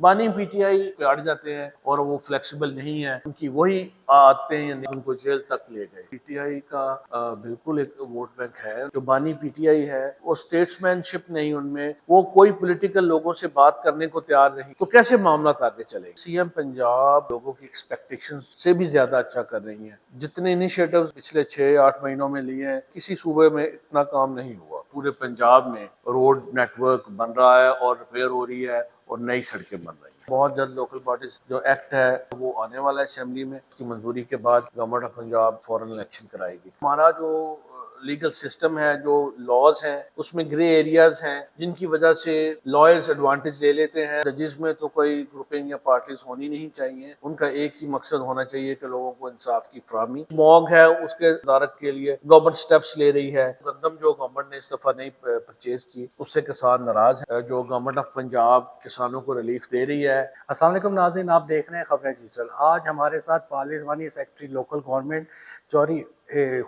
بانی P T I پہ اڑ جاتے ہیں اور وہ فلیکسیبل نہیں ہے، ان کی وہی آتے ہیں ان کو جیل تک لے گئے۔ پی ٹی آئی کا بالکل ایک ووٹ بینک ہے، جو بانی پی ٹی آئی ہے وہ اسٹیٹس مین شپ نہیں ان میں، وہ کوئی پولیٹیکل لوگوں سے بات کرنے کو تیار نہیں، تو کیسے معاملات آگے چلے گا؟ سی ایم پنجاب لوگوں کی ایکسپیکٹیشن سے بھی زیادہ اچھا کر رہی ہیں، جتنے انیشیٹوز پچھلے 6-8 مہینوں میں لیے ہیں کسی صوبے میں اتنا کام نہیں ہوا۔ پورے پنجاب میں روڈ نیٹ ورک بن رہا ہے اور ریپیئر ہو رہی ہے اور نئی سڑکیں بن رہی ہیں۔ بہت جلد لوکل باڈیز جو ایکٹ ہے وہ آنے والا ہے اسمبلی میں، اس کی منظوری کے بعد گورنمنٹ آف پنجاب فوراً الیکشن کرائے گی۔ ہمارا جو لیگل سسٹم ہے، جو لاز ہیں، اس میں گرے ایریاز ہیں جن کی وجہ سے لائرز ایڈوانٹیج لے لیتے ہیں۔ ججز میں تو کوئی گروپنگ یا پارٹیز ہونی نہیں چاہیے، ان کا ایک ہی مقصد ہونا چاہیے کہ لوگوں کو انصاف کی فراہمی۔ اسموگ ہے اس کے تدارک کے لیے گورنمنٹ سٹیپس لے رہی ہے۔ گندم جو گورنمنٹ نے اس دفعہ نہیں پرچیز کی اس سے کسان ناراض ہے، جو گورنمنٹ آف پنجاب کسانوں کو ریلیف دے رہی ہے۔ السلام علیکم ناظرین، آپ دیکھ رہے ہیں خبریں ڈیجیٹل۔ آج ہمارے ساتھ پارلیمانی سیکرٹری لوکل گورنمنٹ چوری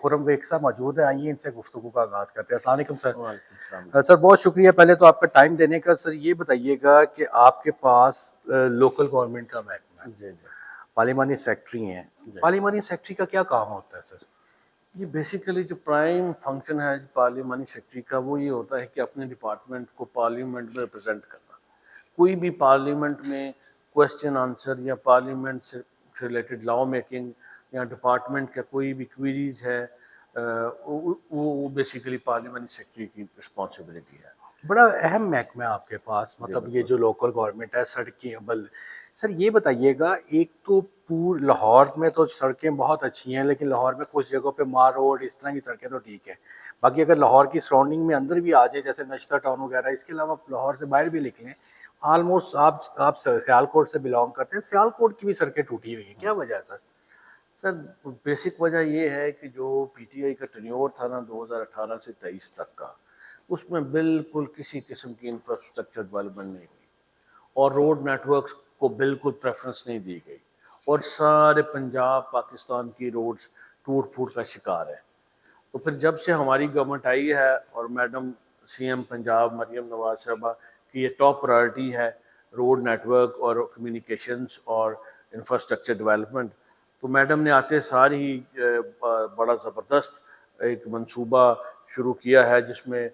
خرم بیگ صاحب موجود ہیں، آئیے ان سے گفتگو کا آغاز کرتے ہیں۔ السلام علیکم سر۔ وعلیکم السلام۔ سر بہت شکریہ پہلے تو آپ کا ٹائم دینے کا۔ سر یہ بتائیے گا کہ آپ کے پاس لوکل گورنمنٹ کا محکمہ ہے، جی جی پارلیمانی سیکرٹری ہیں، جی پارلیمانی سیکرٹری کا کیا کام ہوتا ہے سر؟ یہ بیسیکلی جو پرائم فنکشن ہے پارلیمانی سیکرٹری کا وہ یہ ہوتا ہے کہ اپنے ڈپارٹمنٹ کو پارلیمنٹ میں ریپرزینٹ کرنا۔ کوئی بھی پارلیمنٹ میں کوشچن آنسر یا پارلیمنٹ سے ریلیٹڈ لا میکنگ یا ڈپارٹمنٹ کا کوئی بھی کوئریز ہے، وہ بیسیکلی پارلیمانی سیکرٹری کی رسپانسبلٹی ہے۔ بڑا اہم محکمہ ہے آپ کے پاس، جی مطلب یہ بالکل۔ جو لوکل گورنمنٹ ہے، سڑکیں سر یہ بتائیے گا، ایک تو لاہور میں تو سڑکیں بہت اچھی ہیں، لیکن لاہور میں کچھ جگہوں پہ مار روڈ اس طرح کی سڑکیں تو ٹھیک ہے، باقی اگر لاہور کی سراؤنڈنگ میں اندر بھی آ جائے جیسے نشتر ٹاؤن وغیرہ، اس کے علاوہ لاہور سے باہر بھی نکلیں، آلموسٹ آپ سیالکوٹ سے بلانگ کرتے ہیں، سیالکوٹ کی بھی سڑکیں ٹوٹی ہوئی ہیں، کیا وجہ ہے سر؟ سر بیسک وجہ یہ ہے کہ جو پی ٹی آئی کا ٹینیور تھا نا 2018 سے 23 تک کا، اس میں بالکل کسی قسم کی انفراسٹرکچر ڈیولپمنٹ نہیں ہوئی اور روڈ نیٹ ورکس کو بالکل پریفرنس نہیں دی گئی، اور سارے پنجاب پاکستان کی روڈز ٹوٹ پھوٹ کا شکار ہے۔ تو پھر جب سے ہماری گورنمنٹ آئی ہے اور madam C M Punjab Maryam Nawaz صاحبہ کی یہ ٹاپ پرائرٹی ہے روڈ نیٹ ورک اور کمیونیکیشنز اور انفراسٹرکچر ڈیولپمنٹ، تو میڈم نے آتے سار ہی بڑا زبردست ایک منصوبہ شروع کیا ہے جس میں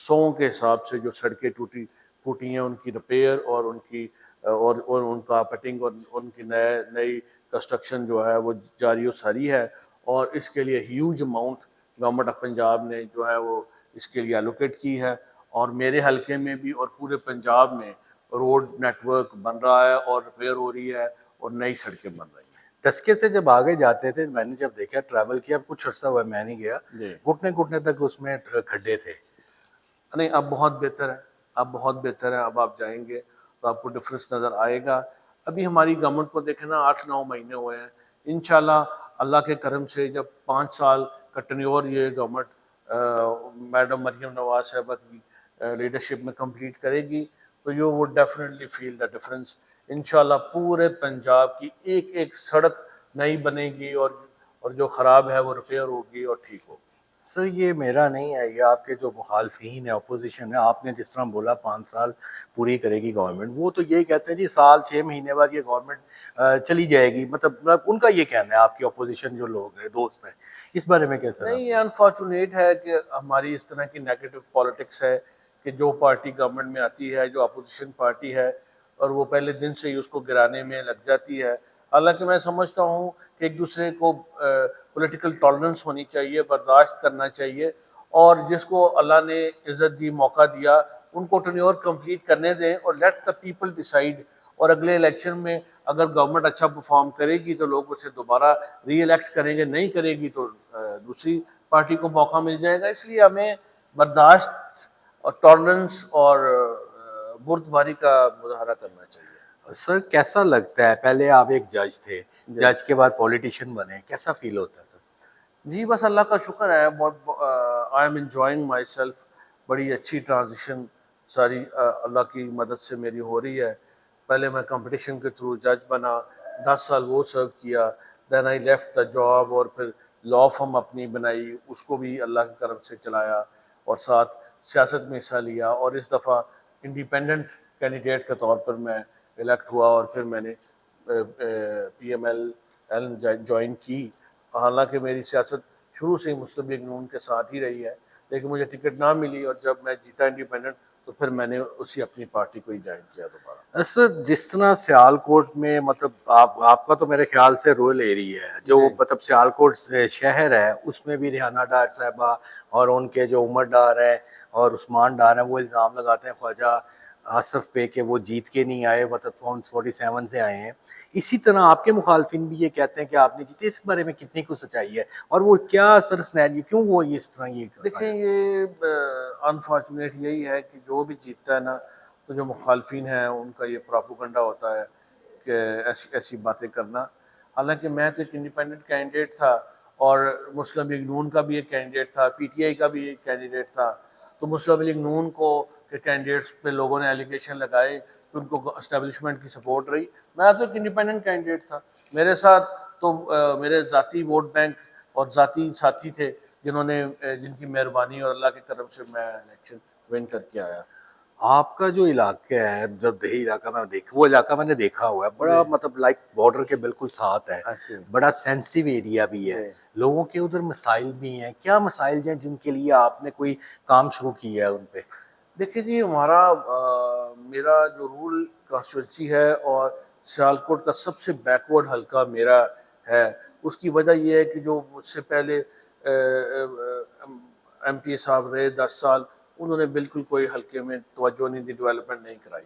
100 کے حساب سے جو سڑکیں ٹوٹی پھوٹی ہیں ان کی ریپیئر اور ان کی اور ان کا پٹنگ اور ان کی نئی کنسٹرکشن جو ہے وہ جاری و ساری ہے، اور اس کے لیے huge amount government of Punjab نے جو ہے وہ اس کے لیے الوکیٹ کی ہے، اور میرے حلقے میں بھی اور پورے پنجاب میں روڈ نیٹ ورک بن رہا ہے اور ریپیئر ہو رہی ہے اور نئی سڑکیں بن رہی ہیں۔ دسکے سے جب آگے جاتے تھے، میں نے جب دیکھا ٹریول کیا، کچھ عرصہ ہوا میں نہیں گیا، جی گھٹنے گھٹنے تک اس میں کھڈے تھے۔ نہیں اب بہت بہتر ہے، اب بہت بہتر ہے، اب آپ جائیں گے تو آپ کو ڈفرینس نظر آئے گا۔ ابھی ہماری گورنمنٹ کو دیکھیں نا 8-9 مہینے ہوئے ہیں، انشاءاللہ اللہ کے کرم سے جب 5 سال کا ٹینیور یہ گورنمنٹ میڈم مریم نواز صاحبہ کی لیڈرشپ میں کمپلیٹ کرے گی تو you would definitely feel the difference. انشاءاللہ پورے پنجاب کی ایک ایک سڑک نئی بنے گی اور جو خراب ہے وہ ریپیئر ہوگی اور ٹھیک ہوگی۔ سر یہ میرا نہیں ہے، یہ آپ کے جو مخالفین ہیں، اپوزیشن ہے، آپ نے جس طرح بولا 5 سال پوری کرے گی گورنمنٹ، وہ تو یہی کہتے ہیں جی سال 6 مہینے بعد یہ گورنمنٹ چلی جائے گی، مطلب ان کا یہ کہنا ہے، آپ کی اپوزیشن جو لوگ ہیں دوست ہیں، اس بارے میں کیا سر نہیں، آپ یہ کا؟ انفارچونیٹ ہے کہ ہماری اس طرح کی نیگیٹو پالیٹکس ہے کہ جو پارٹی گورنمنٹ میں آتی ہے، جو اپوزیشن پارٹی ہے، اور وہ پہلے دن سے ہی اس کو گرانے میں لگ جاتی ہے۔ حالانکہ میں سمجھتا ہوں کہ ایک دوسرے کو پولیٹیکل ٹالرنس ہونی چاہیے، برداشت کرنا چاہیے، اور جس کو اللہ نے عزت دی، موقع دیا، ان کو ٹینیور کمپلیٹ کرنے دیں اور لیٹ دا پیپل ڈیسائیڈ، اور اگلے الیکشن میں اگر گورنمنٹ اچھا پرفارم کرے گی تو لوگ اسے دوبارہ ری الیکٹ کریں گے، نہیں کرے گی تو دوسری پارٹی کو موقع مل جائے گا۔ اس لیے ہمیں برداشت اور ٹالرنس اور بردباری کا مظاہرہ کرنا چاہیے۔ سر کیسا لگتا ہے، پہلے آپ ایک جج تھے، جی جج کے بعد پولیٹیشین بنے، کیسا فیل ہوتا ہے سر؟ جی بس اللہ کا شکر ہے، I am enjoying my self, بڑی اچھی ٹرانزیشن ساری اللہ کی مدد سے میری ہو رہی ہے۔ پہلے میں کمپٹیشن کے تھرو جج بنا، 10 سال وہ سرو کیا، دین آئی لیفٹ دا جاب، اور پھر لا فرم اپنی بنائی، اس کو بھی اللہ کے کرم سے چلایا، اور ساتھ سیاست میں حصہ لیا، اور اس دفعہ انڈیپینڈنٹ کینڈیڈیٹ کے طور پر میں الیکٹ ہوا اور پھر میں نے PML جوائن کی. حالانکہ میری سیاست شروع سے ہی مسلم لیگ نون کے ساتھ ہی رہی ہے، لیکن مجھے ٹکٹ نہ ملی اور جب میں جیتا انڈیپینڈنٹ تو پھر میں نے اسی اپنی پارٹی کو ہی جوائن کیا دوبارہ. سر جس طرح سیالکوٹ میں مطلب آپ کا تو میرے خیال سے رول ایریا ہے جو جی مطلب سیالکوٹ شہر ہے، اس میں بھی ریحانہ ڈار صاحبہ اور ان کے جو عمر ڈار ہیں اور عثمان ڈار ہیں وہ الزام لگاتے ہیں خواجہ آصف پہ کہ وہ جیت کے نہیں آئے، مطلب فون 47 سے آئے ہیں. اسی طرح آپ کے مخالفین بھی یہ کہتے ہیں کہ آپ نے جیتے. اس بارے میں کتنی کچھ سچائی ہے اور وہ کیا سر سنیریو کیوں وہ اس طرح یہ دیکھیں یہ انفارچونیٹ یہی ہے کہ جو بھی جیتتا ہے نا تو جو مخالفین ہیں ان کا یہ پراپوگنڈا ہوتا ہے کہ ایسی ایسی باتیں کرنا. حالانکہ میں تو ایک انڈیپینڈنٹ کینڈیڈیٹ تھا اور مسلم لیگ نون کا بھی ایک کینڈیڈیٹ تھا، PTI کا بھی ایک کینڈیڈیٹ تھا. تو مسلم لیگ نون کو کے کینڈیڈیٹس پہ لوگوں نے ایلیگیشن لگائے کہ ان کو اسٹیبلشمنٹ کی سپورٹ رہی. میں تو ایک انڈیپینڈنٹ کینڈیڈیٹ تھا، میرے ساتھ تو میرے ذاتی ووٹ بینک اور ذاتی ساتھی تھے جن کی مہربانی اور اللہ کے کرم سے میں الیکشن ون کر کے آیا. آپ کا جو علاقہ ہے، جب دیہی علاقہ میں وہ علاقہ میں نے دیکھا ہوا ہے، بڑا جی مطلب لائک بارڈر کے بالکل ساتھ ہے، اچھا بڑا سینسٹیو ایریا بھی ہے، جی. لوگوں کے ادھر مسائل بھی ہیں. کیا مسائل ہیں جن کے لیے آپ نے کوئی کام شروع کیا ہے ان پہ؟ دیکھیے جی میرا جو رول کانسٹیٹوینسی ہے اور سیالکوٹ کا سب سے بیکورڈ حلقہ میرا ہے. اس کی وجہ یہ ہے کہ جو مجھ سے پہلے MP صاحب رہے 10 سال، انہوں نے بالکل کوئی حلقے میں توجہ نہیں دی، ڈیولپمنٹ نہیں کرائی.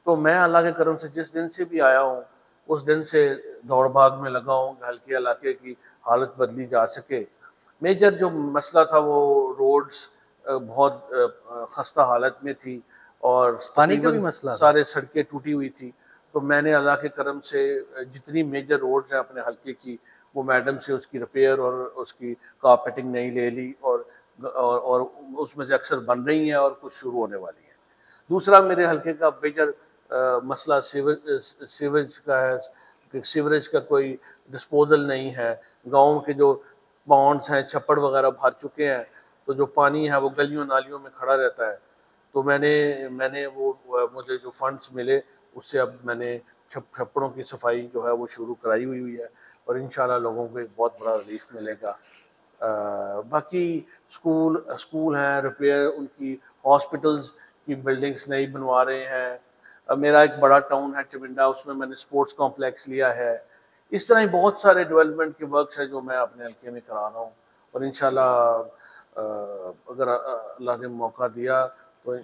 تو میں اللہ کے کرم سے جس دن سے بھی آیا ہوں اس دن سے دوڑ بھاگ میں لگا ہوں کہ ہلکے علاقے کی حالت بدلی جا سکے. میجر جو مسئلہ تھا وہ روڈز بہت خستہ حالت میں تھی اور پانی کا بھی تقریباً مسئلہ تھا؟ سارے سڑکیں ٹوٹی ہوئی تھی. تو میں نے اللہ کے کرم سے جتنی میجر روڈز ہیں اپنے حلقے کی وہ میڈم سے اس کی ریپیئر اور اس کی کارپیٹنگ نہیں لے لی اور اس میں سے اکثر بن رہی ہیں اور کچھ شروع ہونے والی ہیں. دوسرا میرے حلقے کا میجر مسئلہ سیوریج کا ہے کہ سیوریج کا کوئی ڈسپوزل نہیں ہے. گاؤں کے جو پونڈس ہیں چھپڑ وغیرہ بھر چکے ہیں تو جو پانی ہے وہ گلیوں نالیوں میں کھڑا رہتا ہے. تو میں نے وہ مجھے جو فنڈز ملے اس سے اب میں نے چھپڑوں کی صفائی جو ہے وہ شروع کرائی ہوئی ہے اور انشاءاللہ لوگوں کو ایک بہت بڑا ریلیف ملے گا. باقی اسکول ہیں ریپیئر، ان کی ہاسپٹلز کی بلڈنگز نئی بنوا رہے ہیں. میرا ایک بڑا ٹاؤن ہے چمنڈا، اس میں نے اسپورٹس کمپلیکس لیا ہے. اس طرح ہی بہت سارے ڈیولپمنٹ کے ورکس ہیں جو میں اپنے حلقے میں کرا رہا ہوں اور انشاءاللہ اگر اللہ نے موقع دیا تو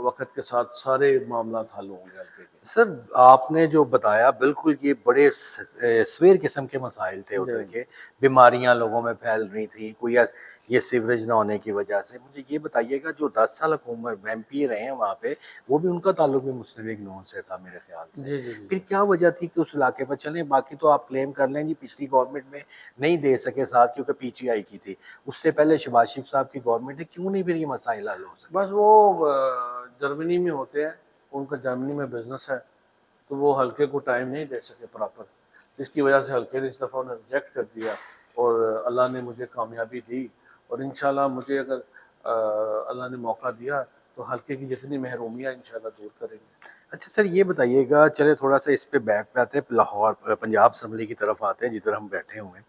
وقت کے ساتھ سارے معاملات حل ہوں گے حلقے کے. سر آپ نے جو بتایا بالکل یہ بڑے سویر قسم کے مسائل تھے ادھر جی کے، بیماریاں لوگوں میں پھیل رہی تھیں، کوئی یہ سیوریج نہ ہونے کی وجہ سے. مجھے یہ بتائیے گا جو 10 سال حکومت MP رہے ہیں وہاں پہ، وہ بھی ان کا تعلق بھی مسلم لیگ نون سے تھا میرے خیال سے. جی جی جی پھر کیا وجہ تھی کہ اس علاقے پر چلیں باقی تو آپ کلیم کر لیں جی پچھلی گورنمنٹ میں نہیں دے سکے ساتھ کیونکہ PTI کی تھی، اس سے پہلے شہباز شریف صاحب کی گورنمنٹ ہے، کیوں نہیں پھر یہ مسائل حل ہو سکے؟ بس وہ جرمنی میں ہوتے ہیں، ان کا جرمنی میں بزنس ہے تو وہ حلقے کو ٹائم نہیں دے سکے پراپر، جس کی وجہ سے حلقے نے اس دفعہ انہیں ریجیکٹ کر دیا اور اللہ نے مجھے کامیابی دی. اور انشاءاللہ مجھے اگر اللہ نے موقع دیا تو حلقے کی جتنی محرومیاں انشاءاللہ دور کریں گے. اچھا سر یہ بتائیے گا، چلے تھوڑا سا اس پہ بیک پہ آتے ہیں، لاہور پنجاب اسمبلی کی طرف آتے ہیں جدھر ہم بیٹھے ہوئے ہیں.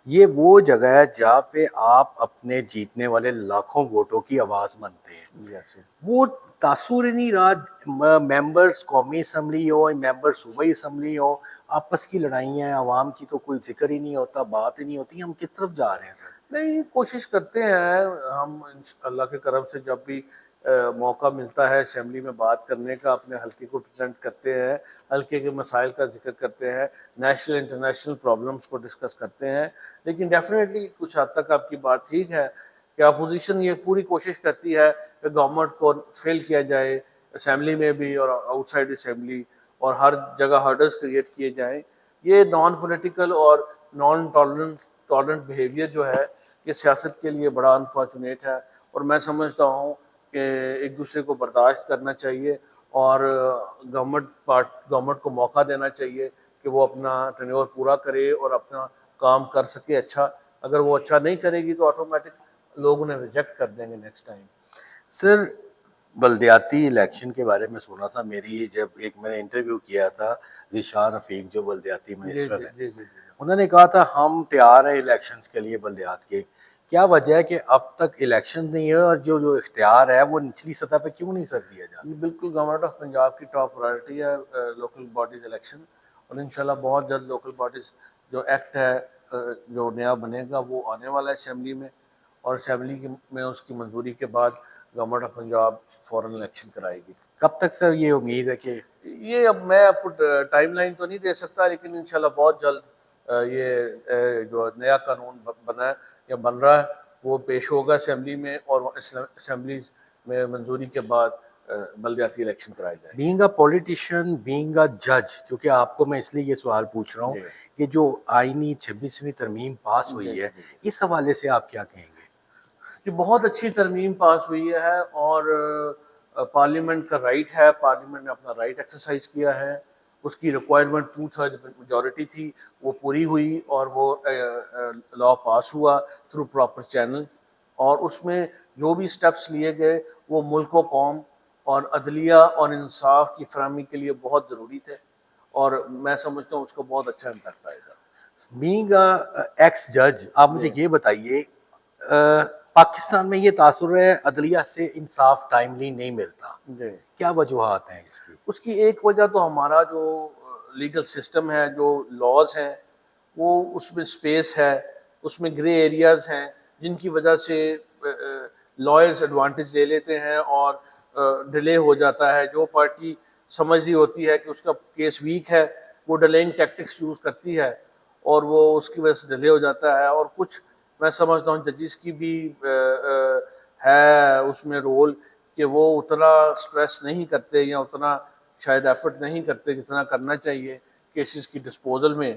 یہ وہ جگہ ہے جہاں پہ آپ اپنے جیتنے والے لاکھوں ووٹوں کی آواز بنتے ہیں. جی ایسے وہ تاثر ہی نہیں رہا، ممبرز قومی اسمبلی ہو ممبر صوبائی اسمبلی ہو، آپس کی لڑائیاں ہیں، عوام کی تو کوئی ذکر ہی نہیں ہوتا، بات ہی نہیں ہوتی. ہم کس طرف جا رہے ہیں سر؟ نہیں کوشش کرتے ہیں ہم اللہ کے کرم سے، جب بھی موقع ملتا ہے اسمبلی میں بات کرنے کا اپنے حلقے کو پریزنٹ کرتے ہیں، حلقے کے مسائل کا ذکر کرتے ہیں، نیشنل انٹرنیشنل پرابلمس کو ڈسکس کرتے ہیں. لیکن ڈیفینیٹلی کچھ حد تک آپ کی بات ٹھیک ہے کہ اپوزیشن یہ پوری کوشش کرتی ہے کہ گورنمنٹ کو فیل کیا جائے اسمبلی میں بھی اور آؤٹ سائڈ اسمبلی، اور ہر جگہ ہرڈلز کریٹ کیے جائیں. یہ نان پولیٹیکل اور نان ٹالرنٹ بیہیویئر جو ہے یہ سیاست کے لیے بڑا انفارچونیٹ ہے اور میں سمجھتا ہوں کہ ایک دوسرے کو برداشت کرنا چاہیے اور گورنمنٹ کو موقع دینا چاہیے کہ وہ اپنا ٹینیور پورا کرے اور اپنا کام کر سکے اچھا. اگر وہ اچھا نہیں کرے گی تو آٹومیٹک لوگ انہیں ریجیکٹ کر دیں گے نیکسٹ ٹائم. سر بلدیاتی الیکشن کے بارے میں سنا تھا، میری جب ایک میں نے انٹرویو کیا تھا ذیشان رفیق جو بلدیاتی جی منسٹر جی ہیں، جی جی جی انہوں نے کہا تھا ہم تیار ہیں الیکشنز کے لیے بلدیات کے. کیا وجہ ہے کہ اب تک الیکشن نہیں ہے، اور جو اختیار ہے وہ نچلی سطح پہ کیوں نہیں سر دیا جاتا؟ یہ بالکل گورنمنٹ آف پنجاب کی ٹاپ پرائرٹی ہے لوکل باڈیز الیکشن، اور انشاءاللہ بہت جلد لوکل باڈیز جو ایکٹ ہے جو نیا بنے گا وہ آنے والا ہے اسمبلی میں، اور اسمبلی میں اس کی منظوری کے بعد گورنمنٹ آف پنجاب فوراً الیکشن کرائے گی. کب تک سر یہ امید ہے کہ یہ اب میں آپ کو ٹائم لائن تو نہیں دے سکتا، لیکن انشاءاللہ بہت جلد یہ جو نیا قانون بنا ہے یا بن رہا ہے وہ پیش ہوگا اسمبلی میں، اور اسمبلی میں منظوری کے بعد بلدیاتی الیکشن کرائے جائیں گے. Being a politician, being a جج، کیونکہ آپ کو میں اس لیے یہ سوال پوچھ رہا ہوں جی کہ جو آئینی 26ویں ترمیم پاس جی ہوئی ہے، جی جی اس حوالے سے آپ کیا کہیں گے؟ یہ بہت اچھی ترمیم پاس ہوئی ہے، اور پارلیمنٹ کا رائٹ ہے، پارلیمنٹ نے اپنا رائٹ ایکسرسائز کیا ہے. اس کی ریکوائرمنٹ 2/3 میجورٹی تھی، وہ پوری ہوئی اور وہ لا پاس ہوا تھرو پراپر چینل. اور اس میں جو بھی سٹیپس لیے گئے وہ ملک و قوم اور عدلیہ اور انصاف کی فراہمی کے لیے بہت ضروری تھے، اور میں سمجھتا ہوں اس کو بہت اچھا امپیکٹ آئے گا. بینگ ایکس جج، آپ مجھے جی یہ بتائیے، پاکستان میں یہ تاثر ہے عدلیہ سے انصاف ٹائملی نہیں ملتا، جی کیا وجوہات ہیں اس کی؟ اس کی ایک وجہ تو ہمارا جو لیگل سسٹم ہے، جو لاز ہیں وہ اس میں سپیس ہے، اس میں گرے ایریاز ہیں جن کی وجہ سے لائرز ایڈوانٹیج لے لیتے ہیں اور ڈیلے ہو جاتا ہے. جو پارٹی سمجھ رہی ہوتی ہے کہ اس کا کیس ویک ہے وہ ڈیلینگ ٹیکٹکس یوز کرتی ہے، اور وہ اس کی وجہ سے ڈیلے ہو جاتا ہے. اور کچھ میں سمجھتا ہوں ججز کی بھی ہے اس میں رول کہ وہ اتنا سٹریس نہیں کرتے یا اتنا شاید ایفرٹ نہیں کرتے جتنا کرنا چاہیے کیسز کی ڈسپوزل میں.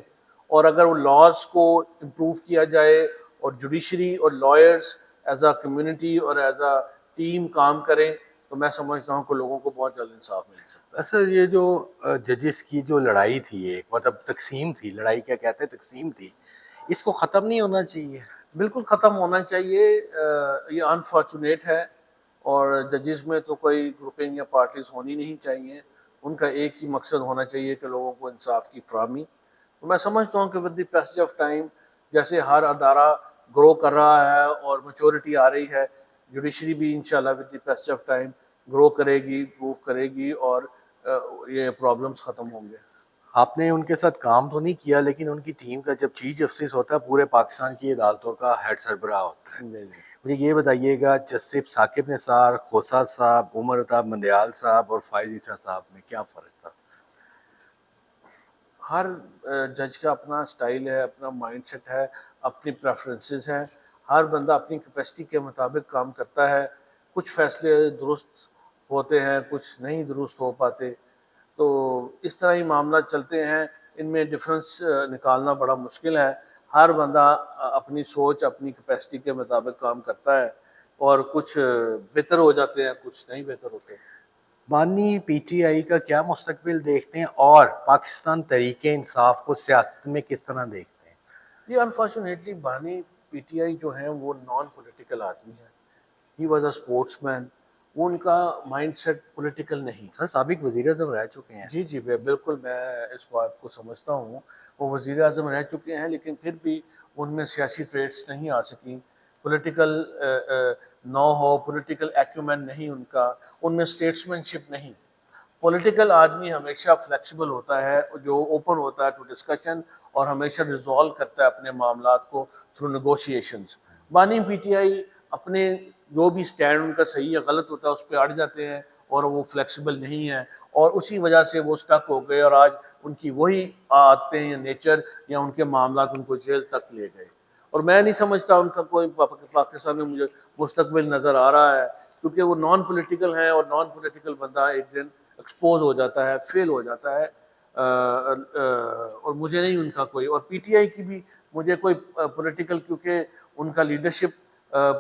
اور اگر وہ لاز کو امپروو کیا جائے اور جوڈیشری اور لائرز ایز اے کمیونٹی اور ایز اے ٹیم کام کریں تو میں سمجھتا ہوں کہ لوگوں کو بہت جلد انصاف مل سکتا ہے. اصل یہ جو ججز کی جو لڑائی تھی، ایک مطلب تقسیم تھی، لڑائی کیا کہتے ہیں، تقسیم تھی، اس کو ختم نہیں ہونا چاہیے؟ بالکل ختم ہونا چاہیے. یہ انفارچونیٹ ہے، اور ججز میں تو کوئی گروپنگ یا پارٹیز ہونی نہیں چاہیے. ان کا ایک ہی مقصد ہونا چاہیے کہ لوگوں کو انصاف کی فراہمی. تو میں سمجھتا ہوں کہ with the passage of time جیسے ہر ادارہ گرو کر رہا ہے اور میچورٹی آ رہی ہے، جوڈیشری بھی انشاءاللہ with the passage of time grow کرے گی، پروو کرے گی، اور یہ پرابلمس ختم ہوں گے. آپ نے ان کے ساتھ کام تو نہیں کیا، لیکن ان کی ٹیم کا جب چیف جسٹس ہوتا ہے پورے پاکستان کی عدالتوں کا ہیڈ سربراہ ہوتا ہے. جی جی مجھے یہ بتائیے گا، جسٹس ثاقب نثار، کھوسہ صاحب، عمر الطاف مندیال صاحب اور فائز عیسیٰ صاحب میں کیا فرق تھا؟ ہر جج کا اپنا سٹائل ہے، اپنا مائنڈ سیٹ ہے، اپنی پریفرنسز ہیں. ہر بندہ اپنی کیپیسٹی کے مطابق کام کرتا ہے. کچھ فیصلے درست ہوتے ہیں، کچھ نہیں درست ہو پاتے. تو اس طرح ہی معاملات چلتے ہیں، ان میں ڈفرینس نکالنا بڑا مشکل ہے. ہر بندہ اپنی سوچ، اپنی کیپیسٹی کے مطابق کام کرتا ہے، اور کچھ بہتر ہو جاتے ہیں، کچھ نہیں بہتر ہوتے. بانی پی ٹی آئی کا کیا مستقبل دیکھتے ہیں، اور پاکستان تحریک انصاف کو سیاست میں کس طرح دیکھتے ہیں؟ یہ انفارچونیٹلی بانی پی ٹی آئی جو ہیں وہ نان پولیٹیکل آدمی ہیں. ہی واز اے اسپورٹس مین. وہ ان کا مائنڈ سیٹ پولیٹیکل نہیں. سر سابق وزیر اعظم رہ چکے ہیں. جی جی بالکل میں اس بات کو سمجھتا ہوں. وہ وزیر اعظم رہ چکے ہیں، لیکن پھر بھی ان میں سیاسی ٹریٹس نہیں آ سکیں. پولیٹیکل نو ہو، پولیٹیکل ایکومین نہیں ان کا، ان میں اسٹیٹسمین شپ نہیں. پولیٹیکل آدمی ہمیشہ فلیکسیبل ہوتا ہے، جو اوپن ہوتا ہے ٹو ڈسکشن، اور ہمیشہ ریزالو کرتا ہے اپنے معاملات کو تھرو نیگوشیشنز. بانی پی ٹی آئی اپنے جو بھی سٹینڈ ان کا صحیح یا غلط ہوتا ہے اس پہ اڑ جاتے ہیں، اور وہ فلیکسیبل نہیں ہیں، اور اسی وجہ سے وہ سٹک ہو گئے، اور آج ان کی وہی عادتیں یا نیچر یا ان کے معاملات ان کو جیل تک لے گئے. اور میں نہیں سمجھتا ان کا کوئی پاکستان میں مجھے مستقبل نظر آ رہا ہے، کیونکہ وہ نان پولیٹیکل ہیں، اور نان پولیٹیکل بندہ ایک دن ایکسپوز ہو جاتا ہے، فیل ہو جاتا ہے. اور مجھے نہیں ان کا کوئی، اور پی ٹی آئی کی بھی مجھے کوئی پولیٹیکل، کیونکہ ان کا لیڈرشپ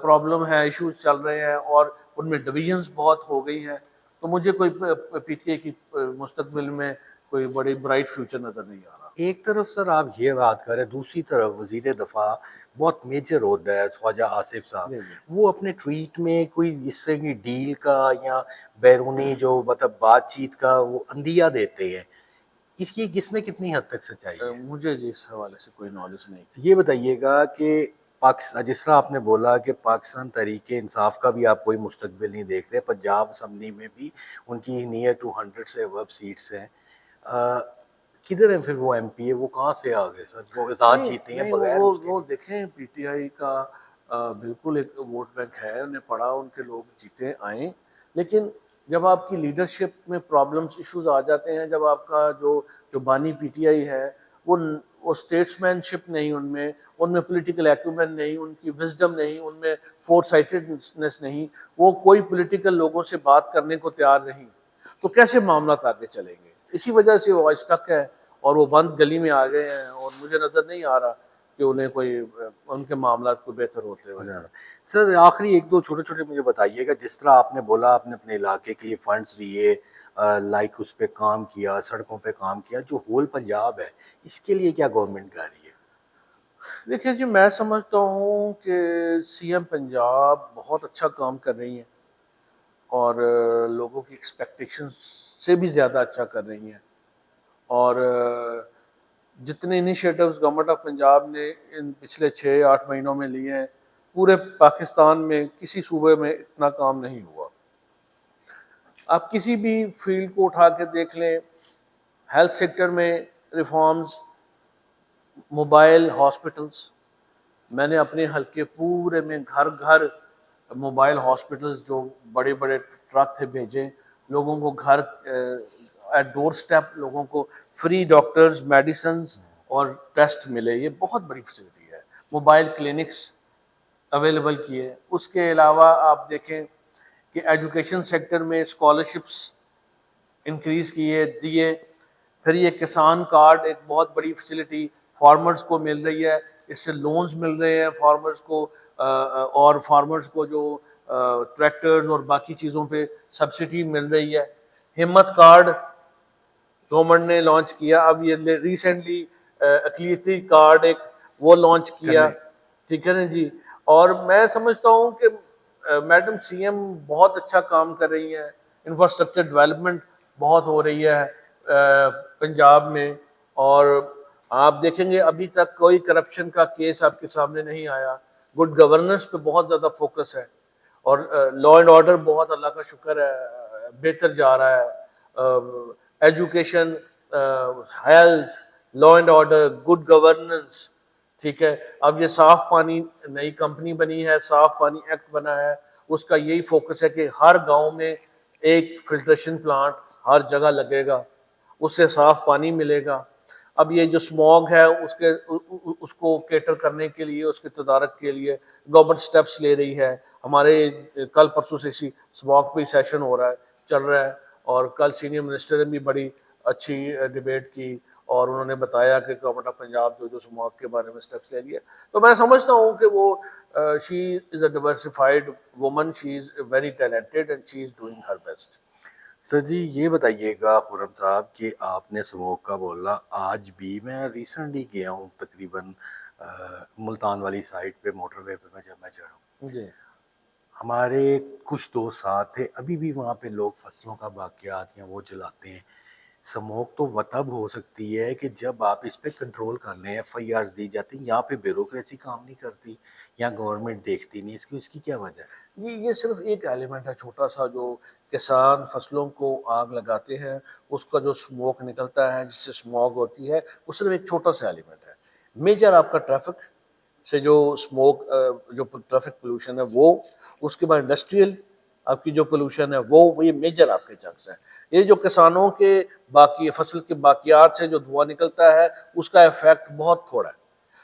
پرابلم ہے، ایشوز چل رہے ہیں، اور ان میں ڈویژنز بہت ہو گئی ہیں. تو مجھے کوئی پی ٹی آئی کی مستقبل میں کوئی بڑی برائٹ فیوچر نظر نہیں آ رہا. ایک طرف سر آپ یہ بات کر رہے ہیں، دوسری طرف وزیر دفاع بہت میجر عہدہ ہے خواجہ آصف صاحب، جی جی وہ اپنے ٹویٹ میں کوئی اس سے کی ڈیل کا یا بیرونی جو مطلب بات چیت کا وہ اندیا دیتے ہیں، اس میں کتنی حد تک سچائی ہے؟ مجھے جی اس حوالے سے کوئی نالج نہیں. یہ بتائیے گا کہ پاکستان، جس طرح آپ نے بولا کہ پاکستان تحریک انصاف کا بھی آپ کوئی مستقبل نہیں دیکھ رہے، پنجاب اسمبلی میں بھی ان کی نیئر ٹو 100 سے ابو سیٹس ہیں، کدھر ہے پھر وہ ایم پی ہے، وہ کہاں سے آ گئے سر، وہ ذات نہیں جیتے ہیں نہیں بغیر اس کے؟ وہ دیکھیں پی ٹی آئی کا بالکل ایک ووٹ بینک ہے، انہیں پڑھا ان کے لوگ جیتے آئیں، لیکن جب آپ کی لیڈرشپ میں پرابلمس ایشوز آ جاتے ہیں، جب آپ کا جو بانی پی ٹی آئی ہے وہ اسٹیٹس مین شپ نہیں، ان میں پولیٹیکل ایکومن نہیں، ان کی وزڈم نہیں، ان میں فور سائٹڈنس نہیں، وہ کوئی پولیٹیکل لوگوں سے بات کرنے کو تیار نہیں، تو کیسے معاملات آگے چلیں گے؟ اسی وجہ سے وہ اسٹک ہے اور وہ بند گلی میں آ گئے ہیں، اور مجھے نظر نہیں آ رہا کہ انہیں کوئی ان کے معاملات کو بہتر ہوتے ہوئے. سر آخری ایک دو چھوٹے چھوٹے مجھے بتائیے گا، جس طرح آپ نے بولا آپ نے اپنے علاقے کے لیے فنڈز لیے، لائک اس پہ کام کیا، سڑکوں پہ کام کیا، جو ہول پنجاب ہے اس کے لیے کیا گورنمنٹ کر رہی ہے؟ دیکھیں جی، میں سمجھتا ہوں کہ سی ایم پنجاب بہت اچھا کام کر رہی ہیں اور لوگوں کی ایکسپیکٹیشنز سے بھی زیادہ اچھا کر رہی ہیں، اور جتنے انیشیٹوز گورنمنٹ آف پنجاب نے ان پچھلے 6-8 مہینوں میں لیے ہیں، پورے پاکستان میں کسی صوبے میں اتنا کام نہیں ہوا. آپ کسی بھی فیلڈ کو اٹھا کے دیکھ لیں، ہیلتھ سیکٹر میں ریفارمز، موبائل ہاسپٹلز، میں نے اپنے حلقے پورے میں گھر گھر موبائل ہاسپٹلز جو بڑے بڑے ٹرک تھے بھیجے، لوگوں کو گھر ایٹ ڈور سٹیپ لوگوں کو فری ڈاکٹرز، میڈیسنز اور ٹیسٹ ملے. یہ بہت بڑی فیسلٹی ہے. موبائل کلینکس اویلیبل کیے. اس کے علاوہ آپ دیکھیں کہ ایجوکیشن سیکٹر میں اسکالرشپس انکریز کیے دیے. پھر یہ کسان کارڈ ایک بہت بڑی فیسلٹی فارمرز کو مل رہی ہے، اس سے لونز مل رہے ہیں فارمرز کو، اور فارمرز کو جو ٹریکٹرز اور باقی چیزوں پہ سبسڈی مل رہی ہے. ہمت کارڈ گورنمنٹ نے لانچ کیا. اب یہ ریسنٹلی اقلیتی کارڈ ایک وہ لانچ کیا، ٹھیک ہے نا جی. اور میں سمجھتا ہوں کہ میڈم سی ایم بہت اچھا کام کر رہی ہیں. انفراسٹرکچر ڈیولپمنٹ بہت ہو رہی ہے پنجاب میں، اور آپ دیکھیں گے ابھی تک کوئی کرپشن کا کیس آپ کے سامنے نہیں آیا. گڈ گورننس پہ بہت زیادہ فوکس ہے، اور لا اینڈ آرڈر بہت اللہ کا شکر ہے بہتر جا رہا ہے. Education, health, law and order, good governance, ٹھیک ہے. اب یہ صاف پانی نئی کمپنی بنی ہے، صاف پانی ایکٹ بنا ہے، اس کا یہی فوکس ہے کہ ہر گاؤں میں ایک فلٹریشن پلانٹ ہر جگہ لگے گا، اس سے صاف پانی ملے گا. اب یہ جو اسموگ ہے اس کو کیٹر کرنے کے لیے، اس کے تدارک کے لیے گورنمنٹ سٹیپس لے رہی ہے. ہمارے کل پرسوں سے اسموگ پہ سیشن ہو رہا ہے، چل رہا ہے، اور کل سینئر منسٹر نے بھی بڑی اچھی ڈیبیٹ کی، اور انہوں نے بتایا کہ گورنمنٹ آف پنجاب جو اسموگ کے بارے میں سٹیپس لے لیے. تو میں سمجھتا ہوں کہ وہ she is a diversified woman, she is very talented and she is doing her best. Sir ji یہ بتائیے گا خرم صاحب کہ آپ نے سموک کا بولا، آج بھی میں ریسنٹلی گیا ہوں تقریباً ملتان والی سائڈ پہ موٹر وے پہ جب میں چڑھا ہوں، جی ہمارے کچھ دوست ساتھ تھے، ابھی بھی وہاں پہ لوگ فصلوں کا باقیات یا وہ جلاتے ہیں. سموک تو تب ہو سکتی ہے کہ جب آپ اس پہ کنٹرول کر لیں، ایف آئی آرز دی جاتی ہیں. یہاں پہ بیوروکریسی کام نہیں کرتی یا گورنمنٹ دیکھتی نہیں، اس کی کیا وجہ ہے؟ یہ صرف ایک ایلیمنٹ ہے چھوٹا سا، جو کسان فصلوں کو آگ لگاتے ہیں، اس کا جو اسموک نکلتا ہے جس سے اسموگ ہوتی ہے، وہ صرف ایک چھوٹا سا ایلیمنٹ ہے. میجر آپ کا ٹریفک سے جو اسموک، جو ٹریفک پولوشن ہے وہ، اس کے بعد انڈسٹریل آپ کی جو پولوشن ہے وہ، یہ میجر آپ کے چنکس ہیں. یہ جو کسانوں کے باقی فصل کے باقیات سے جو دھواں نکلتا ہے اس کا ایفیکٹ بہت تھوڑا ہے،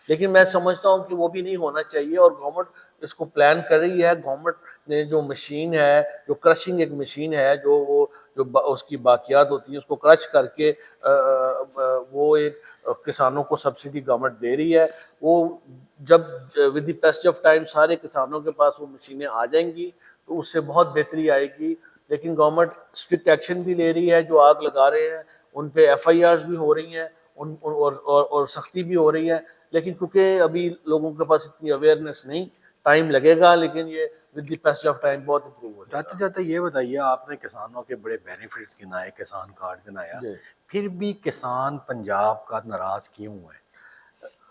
لیکن میں سمجھتا ہوں کہ وہ بھی نہیں ہونا چاہیے، اور گورنمنٹ اس کو پلان کر رہی ہے. گورنمنٹ نے جو مشین ہے، جو کرشنگ ایک مشین ہے، جو اس کی باقیات ہوتی ہیں اس کو کرش کر کے وہ ایک کسانوں کو سبسڈی گورنمنٹ دے رہی ہے. وہ جب with the passage of time سارے کسانوں کے پاس وہ مشینیں آ جائیں گی تو اس سے بہت بہتری آئے گی. لیکن گورنمنٹ اسٹرکٹ ایکشن بھی لے رہی ہے، جو آگ لگا رہے ہیں ان پہ ایف آئی آرز بھی ہو رہی ہیں، اور سختی بھی ہو رہی ہے، لیکن کیونکہ ابھی لوگوں کے پاس اتنی اویئرنیس نہیں، ٹائم لگے گا، لیکن یہ with the passage of time بہت امپروو ہو جائے جاتے گا۔ جاتے یہ بتائیے، آپ نے کسانوں کے بڑے بینیفٹس گنائے، کسان کارڈ گنایا، جی، پھر بھی کسان پنجاب کا ناراض کیوں ہے؟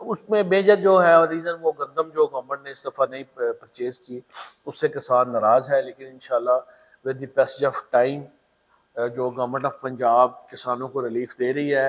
اس میں میجر جو ہے ریزن وہ گندم جو گورنمنٹ نے اس دفعہ نہیں پرچیز کی، اس سے کسان ناراض ہے، لیکن انشاءاللہ with the passage of time جو گورنمنٹ آف پنجاب کسانوں کو ریلیف دے رہی ہے،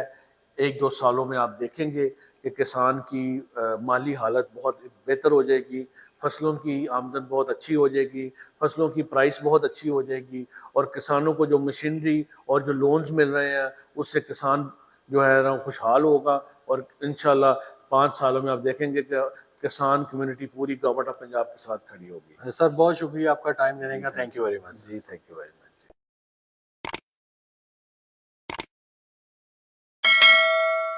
ایک دو سالوں میں آپ دیکھیں گے کہ کسان کی مالی حالت بہت بہتر ہو جائے گی، فصلوں کی آمدن بہت اچھی ہو جائے گی، فصلوں کی پرائس بہت اچھی ہو جائے گی، اور کسانوں کو جو مشینری اور جو لونز مل رہے ہیں اس سے کسان جو ہے نا خوشحال ہوگا، اور انشاءاللہ 5 سالوں میں آپ دیکھیں گے کہ کسان کمیونٹی پوری گورنمنٹ آف پنجاب کے ساتھ کھڑی ہوگی۔ سر بہت شکریہ آپ کا ٹائم دینے جی کا، thank thank you you, very much. جی تھینک یو ویری مچ۔